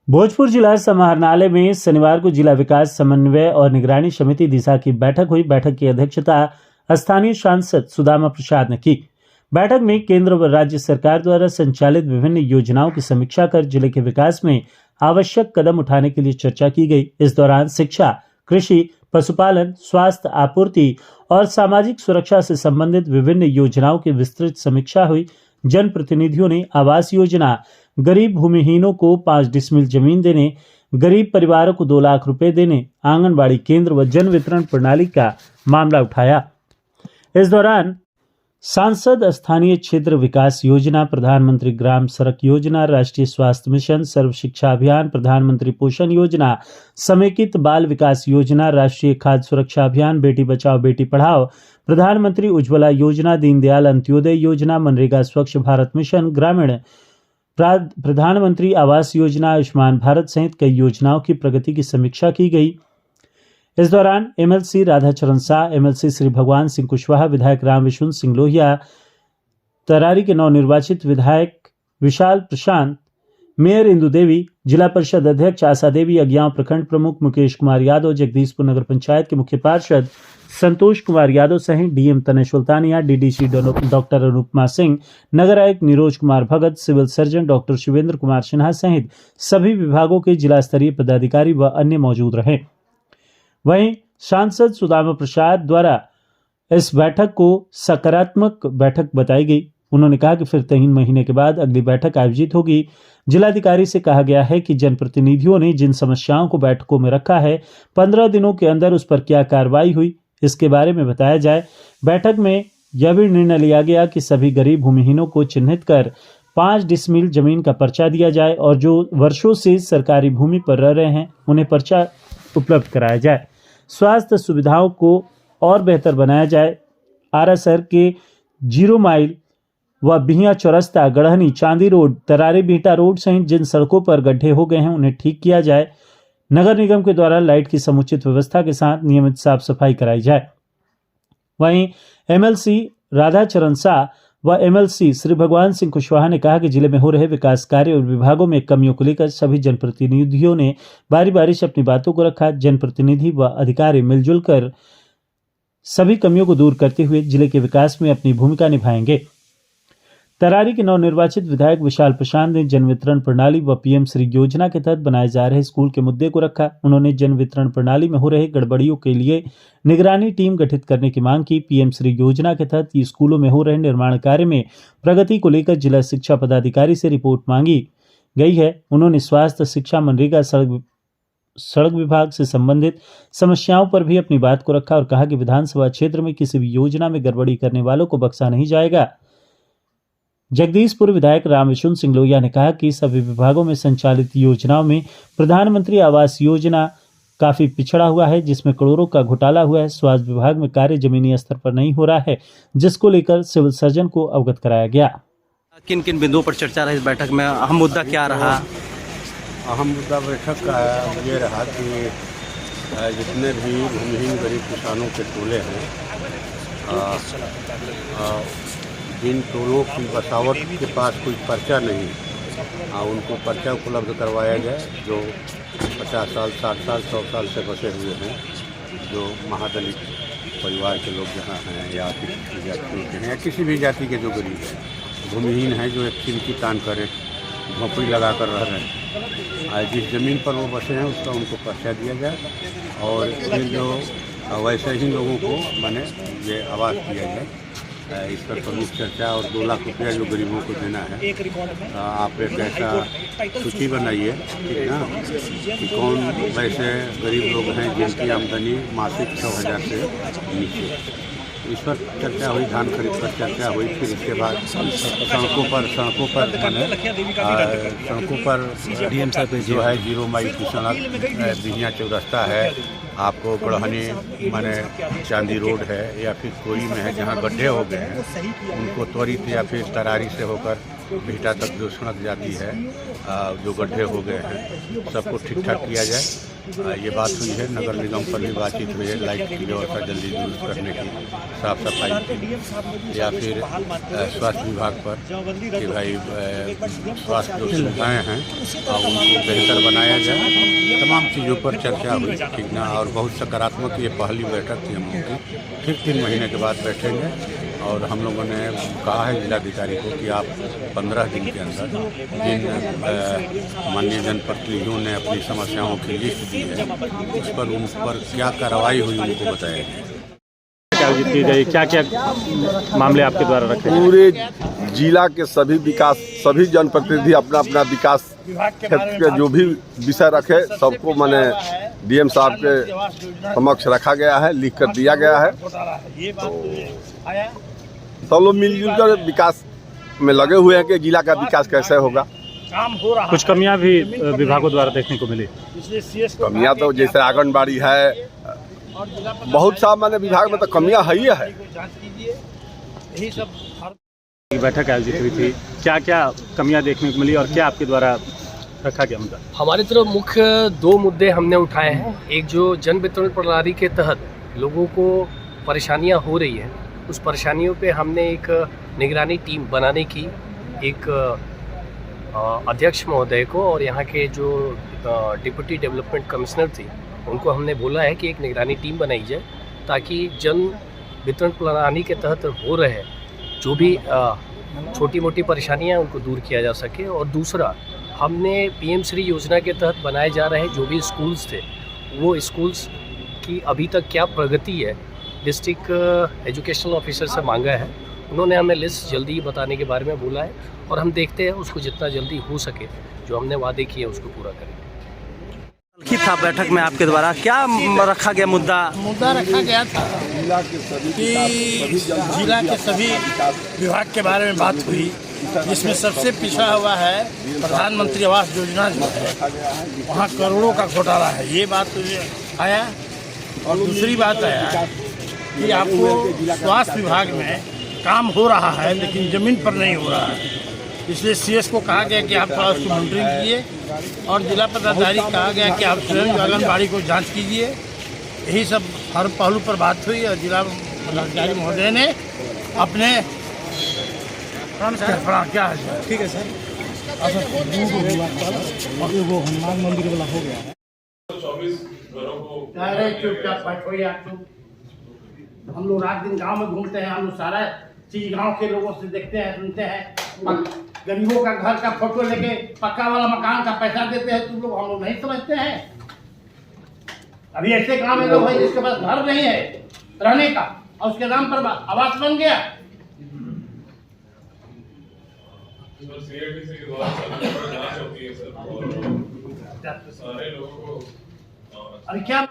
भोजपुर जिला समाहरणालय में शनिवार को जिला विकास समन्वय और निगरानी समिति दिशा की बैठक हुई। बैठक की अध्यक्षता स्थानीय सांसद सुदामा प्रसाद ने की। बैठक में केंद्र व राज्य सरकार द्वारा संचालित विभिन्न योजनाओं की समीक्षा कर जिले के विकास में आवश्यक कदम उठाने के लिए चर्चा की गई। इस दौरान शिक्षा, कृषि, पशुपालन, स्वास्थ्य, आपूर्ति और सामाजिक सुरक्षा से संबंधित विभिन्न योजनाओं की विस्तृत समीक्षा हुई। जनप्रतिनिधियों ने आवास योजना, गरीब भूमिहीनों को 5 डिसमिल जमीन देने, गरीब परिवारों को 2 लाख रुपए देने, आंगनबाड़ी केंद्र व जन वितरण प्रणाली का मामला उठाया। इस दौरान सांसद स्थानीय क्षेत्र विकास योजना, प्रधानमंत्री ग्राम सड़क योजना, राष्ट्रीय स्वास्थ्य मिशन, सर्व शिक्षा अभियान, प्रधानमंत्री पोषण योजना, समेकित बाल विकास योजना, राष्ट्रीय खाद्य सुरक्षा अभियान, बेटी बचाओ बेटी पढ़ाओ, प्रधानमंत्री उज्ज्वला योजना, दीनदयाल अंत्योदय योजना, मनरेगा स्वच्छ भारत मिशन ग्रामीण, प्रधानमंत्री आवास योजना, आयुष्मान भारत सहित कई योजनाओं की प्रगति की समीक्षा की गई। इस दौरान एमएलसी राधाचरण शाह, एमएलसी श्री भगवान सिंह कुशवाहा, विधायक राम विशुन सिंह लोहिया, तरारी के नवनिर्वाचित विधायक विशाल प्रशांत, मेयर इंदु देवी, जिला परिषद अध्यक्ष आशा देवी, अज्ञांव प्रखंड प्रमुख मुकेश कुमार यादव, जगदीशपुर नगर पंचायत के मुख्य पार्षद संतोष कुमार यादव सहित DM Tanesh Sultania, DDC doctor Anupama Singh, नगर आयुक्त Neeroj Kumar Bhagat, civil surgeon doctor Shivendra Kumar Sinha सहित सभी विभागों के जिला स्तरीय पदाधिकारी व अन्य मौजूद रहे। वहीं सांसद सुदामा प्रसाद द्वारा इस बैठक को सकारात्मक बैठक बताई गई। उन्होंने कहा कि फिर 3 महीने के बाद अगली बैठक आयोजित होगी। जिलाधिकारी से कहा गया है कि जनप्रतिनिधियों ने जिन समस्याओं को बैठकों में रखा है, 15 दिनों के अंदर उस पर क्या कार्रवाई हुई, इसके बारे में बताया जाए। बैठक में यह भी निर्णय लिया गया कि सभी गरीब भूमिहीनों को चिन्हित कर 5 डिसमिल जमीन का पर्चा दिया जाए और जो वर्षों से सरकारी भूमि पर रह रहे हैं उन्हें पर्चा उपलब्ध कराया जाए। स्वास्थ्य सुविधाओं को और बेहतर बनाया जाए। आरा शहर के 0 माइल व बिहिया चौरस्ता, गढ़हनी, चांदी रोड, तरारी बीटा रोड सहित जिन सड़कों पर गड्ढे हो गए हैं उन्हें ठीक किया जाए। नगर निगम के द्वारा लाइट की समुचित व्यवस्था के साथ नियमित साफ सफाई कराई जाए। वहीं एमएलसी राधाचरण शाह व एमएलसी श्री भगवान सिंह कुशवाहा ने कहा कि जिले में हो रहे विकास कार्य और विभागों में कमियों को लेकर सभी जनप्रतिनिधियों ने बारी बारी से अपनी बातों को रखा। जनप्रतिनिधि व अधिकारी मिलजुल कर सभी कमियों को दूर करते हुए जिले के विकास में अपनी भूमिका निभाएंगे। तरारी के नवनिर्वाचित विधायक विशाल प्रशांत ने जन वितरण प्रणाली व पीएम श्री योजना के तहत बनाए जा रहे स्कूल के मुद्दे को रखा। उन्होंने जन वितरण प्रणाली में हो रहे गड़बड़ियों के लिए निगरानी टीम गठित करने की मांग की। पीएम श्री योजना के तहत स्कूलों में हो रहे निर्माण कार्य में प्रगति को लेकर जिला शिक्षा पदाधिकारी से रिपोर्ट मांगी गई है। उन्होंने स्वास्थ्य, शिक्षा, मनरेगा, सड़क विभाग से संबंधित समस्याओं पर भी अपनी बात को रखा और कहा कि विधानसभा क्षेत्र में किसी भी योजना में गड़बड़ी करने वालों को बख्शा नहीं जाएगा। जगदीशपुर विधायक राम विशुन सिंह लोहिया ने कहा कि सभी विभागों में संचालित योजनाओं में प्रधानमंत्री आवास योजना काफी पिछड़ा हुआ है, जिसमें करोड़ों का घोटाला हुआ है। स्वास्थ्य विभाग में कार्य जमीनी स्तर पर नहीं हो रहा है, जिसको लेकर सिविल सर्जन को अवगत कराया गया। किन किन बिंदुओं पर चर्चा रही इस बैठक में? अहम मुद्दा क्या रहा? अहम मुद्दा बैठक का ये रहा कि जितने भी भूमिहीन गरीब किसानों के टोले हैं, जिन टोलों की बसावट के पास कोई पर्चा नहीं, उनको पर्चा उपलब्ध करवाया जाए। जो 50 साल, 60 साल, 100 साल से बसे हुए हैं, जो महादलित परिवार के लोग जहाँ हैं या किसी जातियों के हैं या किसी भी जाति के जो गरीब हैं, भूमिहीन हैं, जो एक खिड़की तान कर झोंपड़ी लगा कर रह रहे हैं, जिस ज़मीन पर वो बसे हैं उसका उनको पर्चा दिया जाए और फिर जो वैसे ही लोगों को माने ये आवास दिया जाए। इस पर प्रमुख चर्चा और 2 लाख रुपया जो गरीबों को देना है, आप एक ऐसा सूची बनाइए, ठीक ना, कि कौन वैसे गरीब लोग हैं जिनकी आमदनी मासिक 6,000 से नीचे। इस पर चर्चा हुई, धान खरीद पर चर्चा हुई। फिर इसके बाद सड़कों पर डीएम साहब जो है 0 माइल की सड़क, बिहिया चौरस्ता है, आपको गढ़हनी माने चांदी रोड है या फिर कोई में है जहाँ गड्ढे हो गए हैं, उनको त्वरित या फिर तरारी से होकर बिहटा तक जो सड़क जाती है, जो गड्ढे हो गए हैं, सबको ठीक ठाक किया जाए। ये बात हुई है, नगर निगम पर भी बातचीत हुई है, लाइट की व्यवस्था जल्दी दुरुस्त करने की, साफ सफाई की, या फिर स्वास्थ्य विभाग पर कि भाई स्वास्थ्य जो सुविधाएँ हैं उनको बेहतर बनाया जाए। तमाम चीज़ों पर चर्चा हुई, ठीक ना, और बहुत सकारात्मक ये पहली बैठक थी हम लोग की। फिर 3 महीने के बाद बैठेंगे और हम लोगों ने कहा है जिलाधिकारी को कि आप 15 दिन के अंदर जिन माननीय जनप्रतिनिधियों ने अपनी समस्याओं की लिस्ट दी है, उस पर उन पर क्या कार्रवाई हुई उनको बताया जाए। क्या की गई, क्या क्या मामले आपके द्वारा रखे? पूरे जिला के सभी जनप्रतिनिधि अपना अपना विकास क्षेत्र के जो भी विषय रखे, सबको मैंने डीएम साहब के समक्ष रखा गया है, लिख कर दिया गया है। तो सब लोग मिलजुल कर विकास में लगे हुए हैं कि जिला का विकास कैसे होगा। कुछ कमियां भी विभागों द्वारा देखने को मिली। कमियां तो जैसे आंगनबाड़ी है, बहुत सा मैंने विभाग में तो कमियां है ही है। बैठक आयोजित हुई थी, क्या क्या कमियां देखने को मिली और क्या आपके द्वारा रखा गया मुद्दा? हमारी तरफ मुख्य 2 मुद्दे हमने उठाए हैं। एक जो जन वितरण प्रणाली के तहत लोगों को परेशानियां हो रही हैं, उस परेशानियों पे हमने एक निगरानी टीम बनाने की एक अध्यक्ष महोदय को और यहाँ के जो डिप्टी डेवलपमेंट कमिश्नर थी उनको हमने बोला है कि एक निगरानी टीम बनाई जाए, ताकि जन वितरण प्रणाली के तहत हो रहे जो भी छोटी मोटी परेशानियां उनको दूर किया जा सके। और दूसरा, हमने पीएम श्री योजना के तहत बनाए जा रहे जो भी स्कूल्स थे, वो स्कूल्स की अभी तक क्या प्रगति है, डिस्ट्रिक्ट एजुकेशनल ऑफिसर से मांगा है। उन्होंने हमें लिस्ट जल्दी बताने के बारे में बोला है और हम देखते हैं उसको जितना जल्दी हो सके जो हमने वादे किए उसको पूरा करेंगे। की था बैठक में आपके द्वारा क्या रखा गया मुद्दा रखा गया था कि जिला के सभी विभाग के बारे में बात हुई, जिसमें सबसे पिछड़ा हुआ है प्रधानमंत्री आवास योजना जो है, वहाँ करोड़ों का घोटाला है, ये बात आया। और दूसरी बात आया कि आपको स्वास्थ्य विभाग में काम हो रहा है लेकिन ज़मीन पर नहीं हो रहा है, इसलिए सीएस को कहा गया कि आप थोड़ा उसको मॉनिटरिंग कीजिए और जिला पदाधिकारी को कहा गया कि आप स्वयं आंगनबाड़ी को जांच कीजिए। यही सब हर पहलू पर बात हुई और जिला पदाधिकारी महोदय ने अपने क्या है, ठीक है सर, वो हनुमान मंदिर वाला हो गया है। चुपचाप बैठो आप चुप। हम लोग रात दिन गांव में घूमते हैं, हम लोग सारा चीज गांव के लोगों से देखते हैं, सुनते हैं। गरीबों का घर का फोटो लेके पक्का वाला मकान का पैसा देते हैं तुम लोग, हम लोग नहीं समझते हैं। अभी ऐसे गांव में लोग हैं जिसके पास घर नहीं है रहने का और उसके नाम पर आवास बन गया। अभी क्या